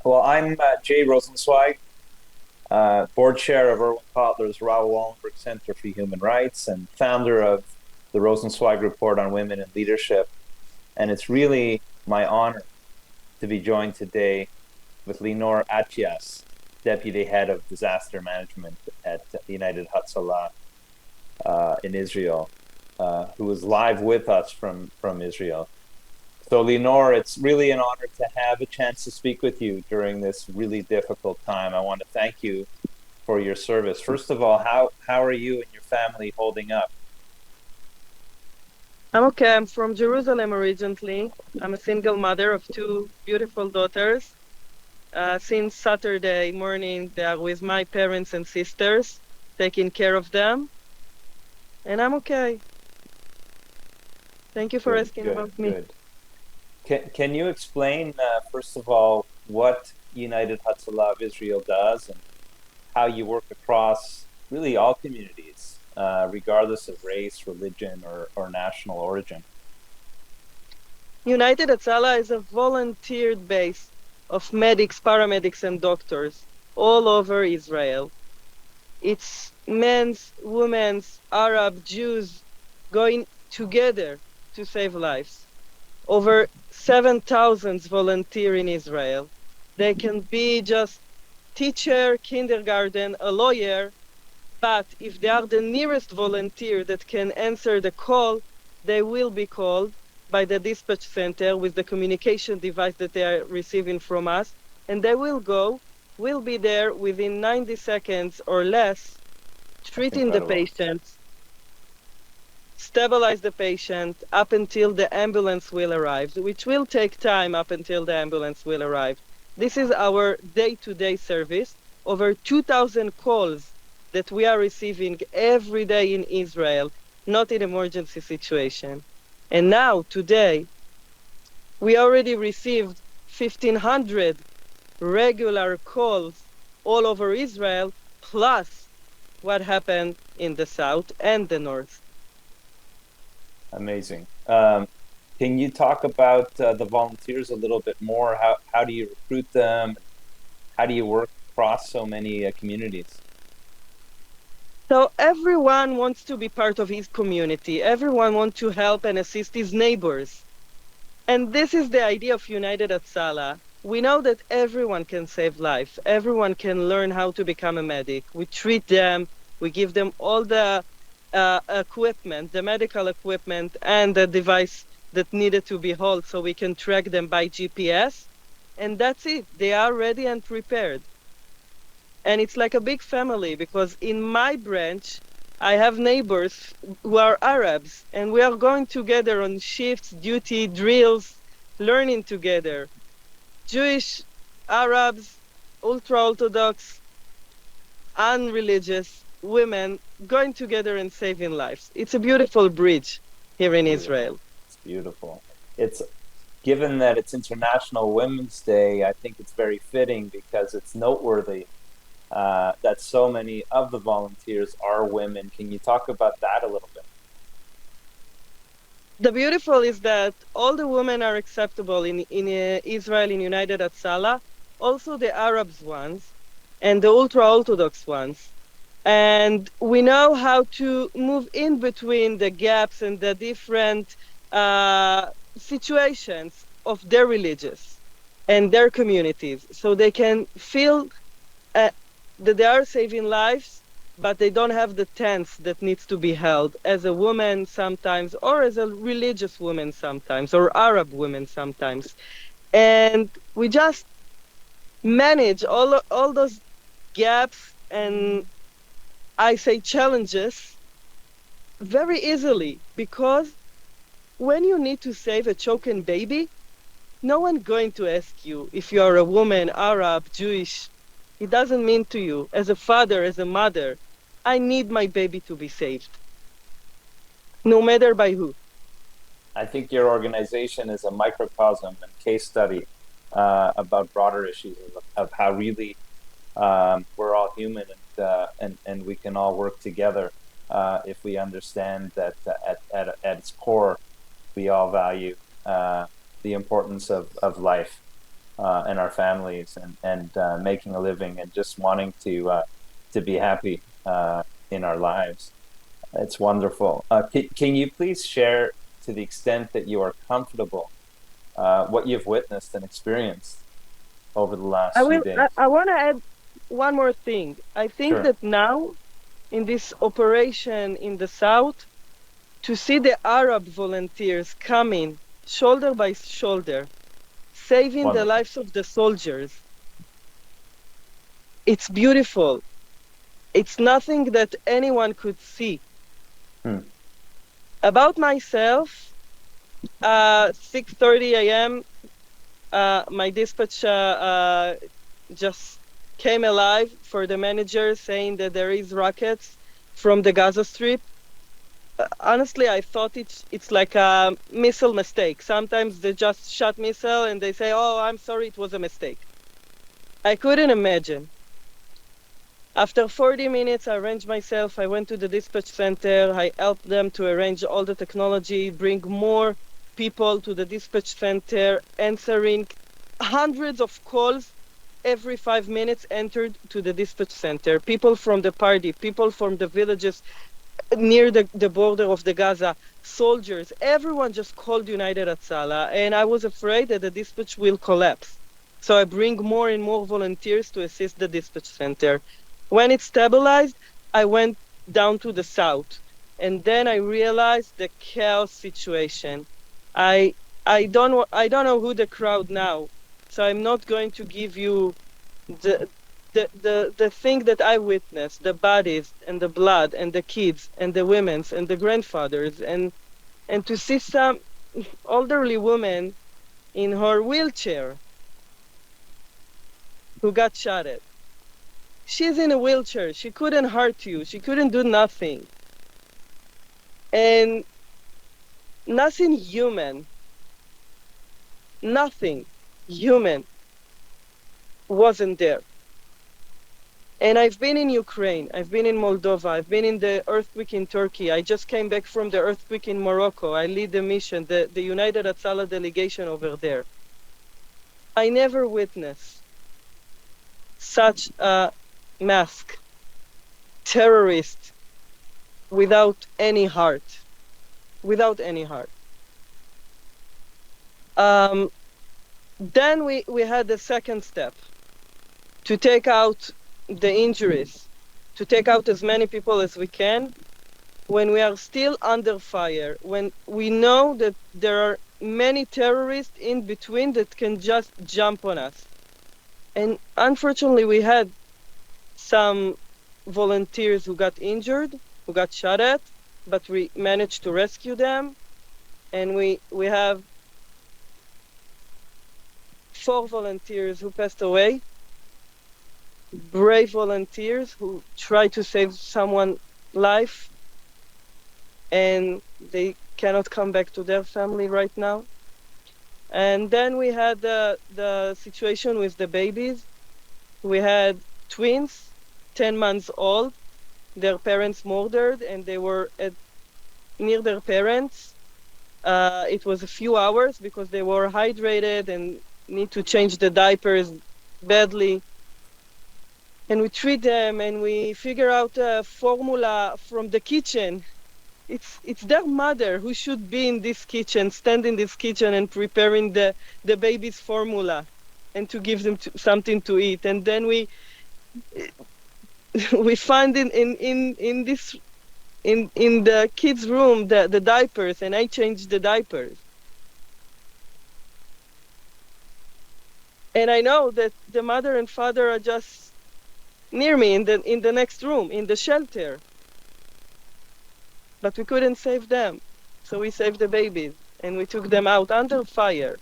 Well, I'm Jay Rosenzweig, board chair of Erwin Kotler's Raoul Wallenberg Center for Human Rights and founder of the Rosenzweig Report on Women in Leadership. And it's really my honor to be joined today with Lenore Atias, Deputy Head of Disaster Management at United Hatzalah in Israel, who is live with us from Israel. So, Lenore, it's really an honor to have a chance to speak with you during this really difficult time. I want to thank you for your service. First of all, how are you and your family holding up? I'm okay. I'm from Jerusalem originally. I'm a single mother of two beautiful daughters. Since Saturday morning, they are with my parents and sisters, taking care of them, and I'm okay. Thank you for Good, asking good, about me. good. Can you explain, first of all, what United Hatzalah of Israel does and how you work across really all communities, regardless of race, religion, or national origin? United Hatzalah is a volunteer base of medics, paramedics, and doctors all over Israel. It's men's, women's, Arab, Jews going together to save lives. Over 7,000 volunteer in Israel. They can be just teacher, kindergarten, a lawyer, but if they are the nearest volunteer that can answer the call, they will be called by the dispatch center with the communication device that they are receiving from us, and they will be there within 90 seconds or less, That's treating the incredible. patient, stabilize the patient up until the ambulance will arrive, which will take time up until the ambulance will arrive. This is our day-to-day service. Over 2,000 calls that we are receiving every day in Israel, not in emergency situation. And now, today, we already received 1,500 regular calls all over Israel, plus what happened in the south and the north. Amazing. Can you talk about the volunteers a little bit more? How do you recruit them? How do you work across so many communities? So everyone wants to be part of his community. Everyone wants to help and assist his neighbors. And this is the idea of United at Sala. We know that everyone can save life. Everyone can learn how to become a medic. We treat them. We give them all the equipment, the medical equipment, and the device that needed to be held so we can track them by GPS. And that's it. They are ready and prepared. And it's like a big family because in my branch, I have neighbors who are Arabs, and we are going together on shifts, duty, drills, learning together. Jewish, Arabs, ultra Orthodox, unreligious women going together and saving lives. It's a beautiful bridge here in Beautiful. Israel. It's beautiful. It's given that it's International Women's Day, I think it's very fitting because it's noteworthy that so many of the volunteers are women. Can you talk about that a little bit? The beautiful is that all the women are acceptable in Israel, in United at Salah, also the Arabs ones and the ultra Orthodox ones. And we know how to move in between the gaps and the different situations of their religious and their communities. So they can feel uh, that they are saving lives, but they don't have the tense that needs to be held as a woman sometimes, or as a religious woman sometimes, or Arab woman sometimes. And we just manage all those gaps and I say challenges very easily because when you need to save a choking baby, no one going to ask you if you are a woman, Arab, Jewish. It doesn't mean to you as a father, as a mother, I need my baby to be saved, no matter by who. I think your organization is a microcosm and case study about broader issues of how really we're all human and we can all work together if we understand that at its core we all value the importance of life. and our families, and making a living, and just wanting to be happy in our lives. It's wonderful. Can you please share, to the extent that you are comfortable, what you've witnessed and experienced over the I last few will. days? I want to add one more thing. I think Sure. that now in this operation in the south, to see the Arab volunteers coming shoulder by shoulder, saving the Wonderful. lives of the soldiers, it's beautiful. It's nothing that anyone could see. Hmm. About myself, 6:30 a.m., my dispatch just came alive for the manager saying that there is rockets from the Gaza Strip. Honestly, I thought it's like a missile mistake. Sometimes they just shot missile and they say, "Oh, I'm sorry, it was a mistake." I couldn't imagine. After 40 minutes, I arranged myself. I went to the dispatch center. I helped them to arrange all the technology, bring more people to the dispatch center, answering hundreds of calls every 5 minutes entered to the dispatch center. People from the party, people from the villages near the border of the Gaza, soldiers, everyone just called United Hatzalah, and I was afraid that the dispatch will collapse. So I bring more and more volunteers to assist the dispatch center. When it stabilized, I went down to the south, and then I realized the chaos situation. I I don't know who the crowd now, so I'm not going to give you the the thing that I witnessed, the bodies and the blood and the kids and the women's and the grandfathers, and to see some elderly woman in her wheelchair who got shot at. She's in a wheelchair. She couldn't hurt you. She couldn't do nothing. And nothing human, nothing human wasn't there. And I've been in Ukraine, I've been in Moldova, I've been in the earthquake in Turkey. I just came back from the earthquake in Morocco. I lead the mission, the United Hatzalah delegation over there. I never witnessed such a mask terrorist without any heart, without any heart. Um, then we had the second step to take out the injuries, to take out as many people as we can when we are still under fire, when we know that there are many terrorists in between that can just jump on us. And unfortunately, we had some volunteers who got injured, who got shot at, but we managed to rescue them. And we have 4 volunteers who passed away, brave volunteers who tried to save someone's life, and they cannot come back to their family right now. And then we had the situation with the babies. We had twins, 10 months old, their parents murdered, and they were near their parents. It was a few hours because they were hydrated and need to change the diapers badly. And we treat them and we figure out a formula from the kitchen. It's their mother who should be in this kitchen, stand in this kitchen and preparing the baby's formula and to give them something to eat. And then we find in this in the kids' room the diapers, and I changed the diapers. And I know that the mother and father are just near me in the next room, in the shelter. But we couldn't save them. So we saved the babies and we took them out under fire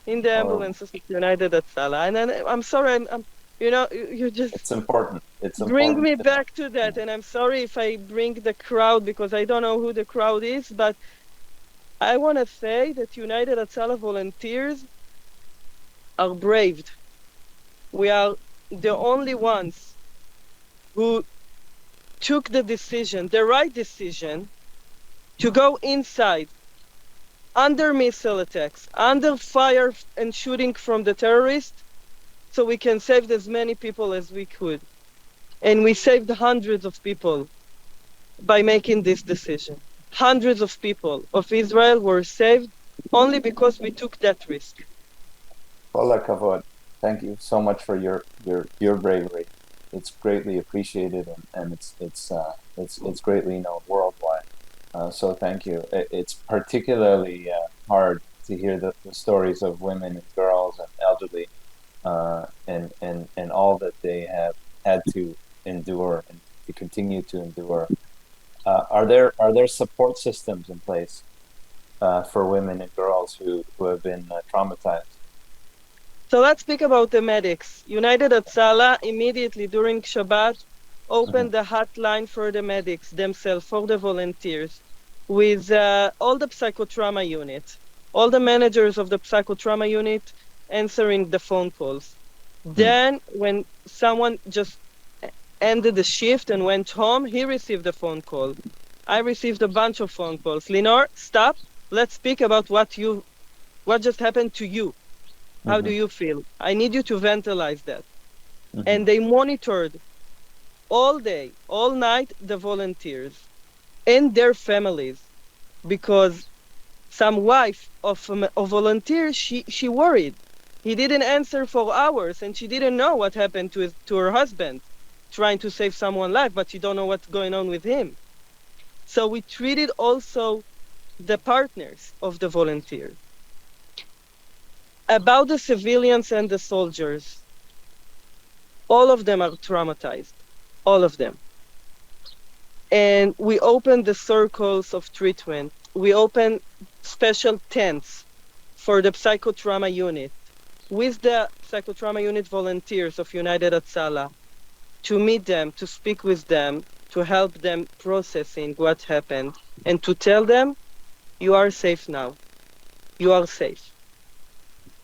in the Horrible. ambulances of United Hatzalah. And then I'm sorry, I'm you just It's important. It's bring important me to know. back to that. And I'm sorry if I bring the crowd because I don't know who the crowd is, but I want to say that United Hatzalah volunteers are braved. We are the only ones who took the decision, the right decision, to go inside under missile attacks, under fire and shooting from the terrorists, so we can save as many people as we could. And we saved hundreds of people by making this decision. Hundreds of people of Israel were saved only because we took that risk. Kol hakavod. Thank you so much for your bravery. It's greatly appreciated, and it's greatly known worldwide. So thank you. It's particularly hard to hear the stories of women and girls and elderly, and all that they have had to endure and to continue to endure. Are there support systems in place for women and girls who have been traumatized? So let's speak about the medics. United Hatzalah immediately during Shabbat Mm-hmm. opened the hotline for the medics themselves, for the volunteers, with all the psychotrauma unit, all the managers of the psychotrauma unit answering the phone calls. Then, when someone just ended the shift and went home, he received a phone call. I received a bunch of phone calls. Lenore, stop. Let's speak about what just happened to you. How do Mm-hmm. you feel? I need you to ventilize that. Mm-hmm. And they monitored all day, all night, the volunteers and their families, because some wife of a volunteer, she worried. He didn't answer for hours, and she didn't know what happened to her husband, trying to save someone's life, but she don't know what's going on with him. So we treated also the partners of the volunteers. About the civilians and the soldiers, all of them are traumatized, all of them. And we open the circles of treatment. We open special tents for the psychotrauma unit with the psychotrauma unit volunteers of United Hatzalah to meet them, to speak with them, to help them processing what happened, and to tell them, you are safe now. You are safe.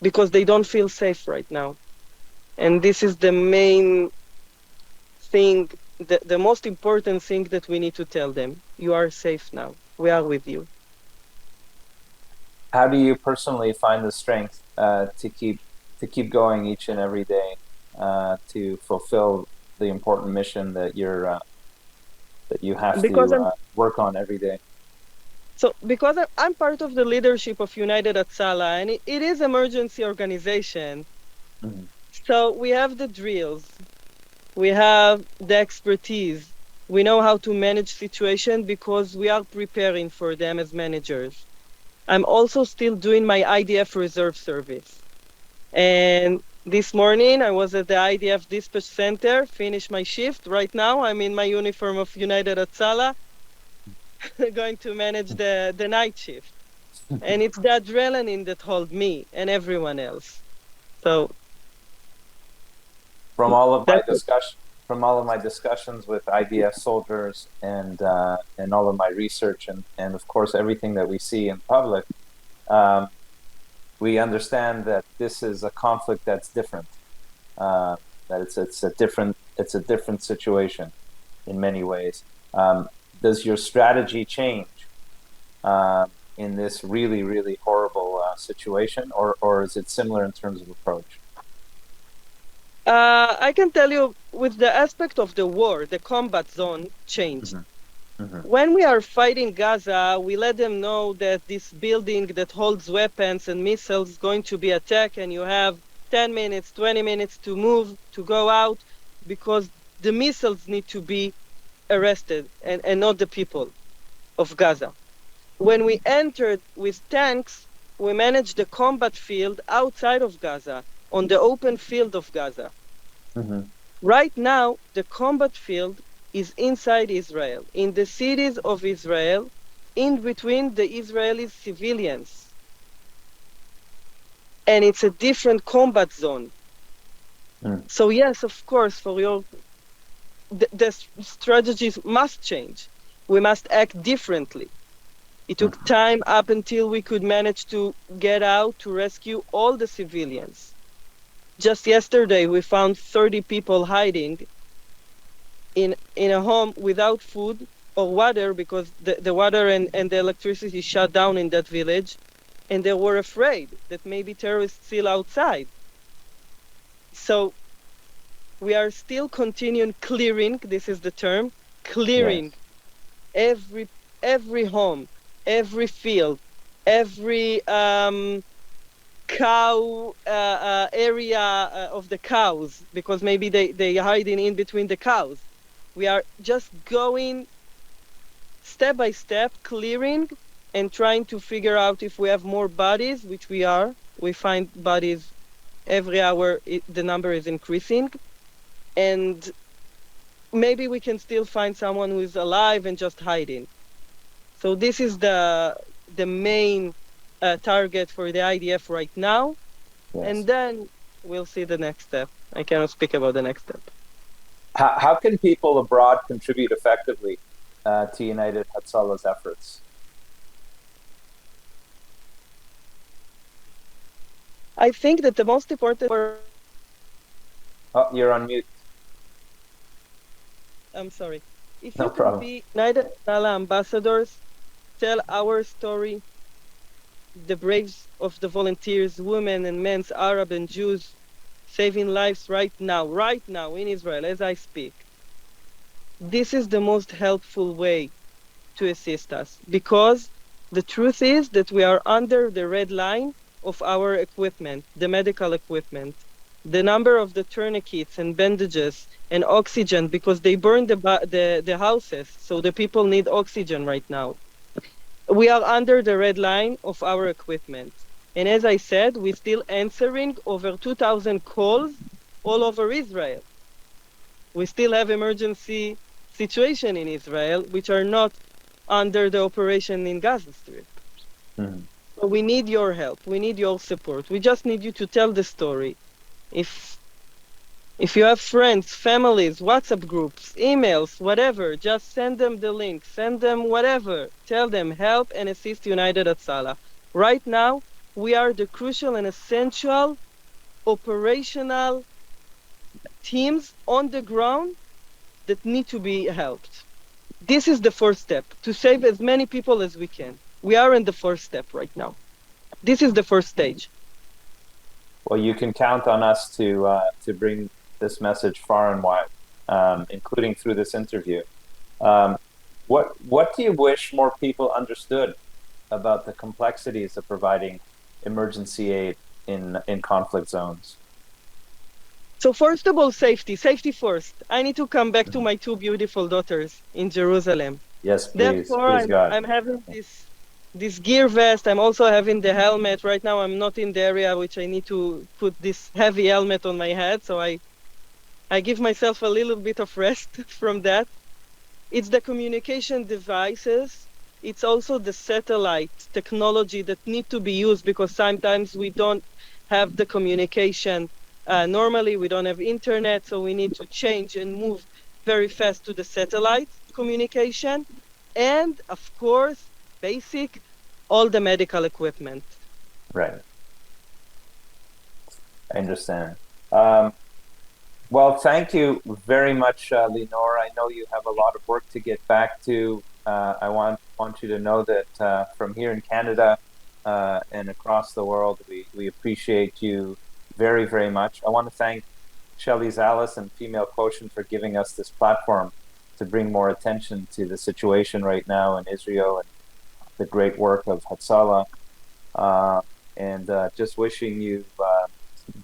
Because they don't feel safe right now. And this is the main thing, the most important thing that we need to tell them. You are safe now. We are with you. How do you personally find the strength to keep going each and every day to fulfill the important mission that you have Because to I'm work on every day? I'm part of the leadership of United Hatzalah, and it is emergency organization. Mm-hmm. So we have the drills, we have the expertise, we know how to manage situation because we are preparing for them as managers. I'm also still doing my IDF reserve service. And this morning I was at the IDF dispatch center, finished my shift. Right now I'm in my uniform of United Hatzalah, going to manage the night shift. And it's the adrenaline that holds me and everyone else. So From all of my that's it. discussion, from all of my discussions with IDF soldiers and all of my research and of course everything that we see in public, um, we understand that this is a conflict that's different. Uh, that it's a different situation in many ways. Does your strategy change in this really really horrible situation, or is it similar in terms of approach? I can tell you with the aspect of the war, the combat zone changed. Mm-hmm. Mm-hmm. When we are fighting Gaza, we let them know that this building that holds weapons and missiles is going to be attacked, and you have 10 minutes, 20 minutes to move, to go out, because the missiles need to be arrested and not the people of Gaza. When we entered with tanks, we managed the combat field outside of Gaza, on the open field of Gaza. Mm-hmm. Right now, the combat field is inside Israel, in the cities of Israel, in between the Israeli civilians. And it's a different combat zone. Mm-hmm. So yes, of course, the strategies must change. We must act differently. It took time up until we could manage to get out to rescue all the civilians. Just yesterday, we found 30 people hiding in a home without food or water because the water and the electricity shut down in that village. and they were afraid that maybe terrorists still outside. So we are still continuing clearing, this is the term, Yes. clearing every every home, every field, every cow area of the cows, because maybe they hiding in between the cows. We are just going step by step, clearing and trying to figure out if we have more bodies, which we are. We find bodies every hour. The number is increasing, and maybe we can still find someone who is alive and just hiding. So this is the main target for the IDF right now, Yes. and then we'll see the next step. I cannot speak about the next step. How can people abroad contribute effectively to United Hatzalah's efforts? I think that the most important. Oh, you're on mute. I'm sorry. If No you can problem. be United Hatzalah ambassadors, tell our story, the braves of the volunteers, women and men, Arab and Jews, saving lives right now in Israel as I speak. This is the most helpful way to assist us, because the truth is that we are under the red line of our equipment, the medical equipment. The number of the tourniquets and bandages and oxygen, because they burn the houses, so the people need oxygen right now. We are under the red line of our equipment. And as I said, we're still answering over 2,000 calls all over Israel. We still have emergency situation in Israel, which are not under the operation in Gaza Strip. Mhm. So we need your help. We need your support. We just need you to tell the story. If if you have friends, families, WhatsApp groups, emails, whatever, just send them the link, send them whatever. Tell them help and assist United at Salah. Right now, we are the crucial and essential operational teams on the ground that need to be helped. This is the first step, to save as many people as we can. We are in the first step right now. This is the first stage. Well, you can count on us to bring this message far and wide, including through this interview. Um, what do you wish more people understood about the complexities of providing emergency aid in conflict zones? So first of all, safety first. I need to come back to Mhm. my two beautiful daughters in Jerusalem. Yes, please, Therefore, please, God. I'm having this gear vest. I'm also having the helmet. Right now, I'm not in the area which I need to put this heavy helmet on my head. So I give myself a little bit of rest from that. It's the communication devices. It's also the satellite technology that need to be used, because sometimes we don't have the communication. Normally, we don't have internet, so we need to change and move very fast to the satellite communication. And of course, basic, all the medical equipment. Right, I understand. Um, well, thank you very much, Lenore. I know you have a lot of work to get back to. I want you to know that from here in Canada and across the world, we appreciate you very, very much. I want to thank Shelley Zalis and Female Quotient for giving us this platform to bring more attention to the situation right now in Israel and the great work of Hatzalah. Uh, and just wishing you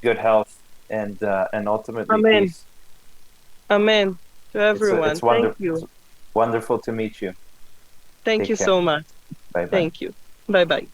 good health and ultimately Amen. peace. Amen to everyone. Thank It's you. wonderful to meet you. Thank Take you care. so much. Bye bye. Thank you. Bye bye.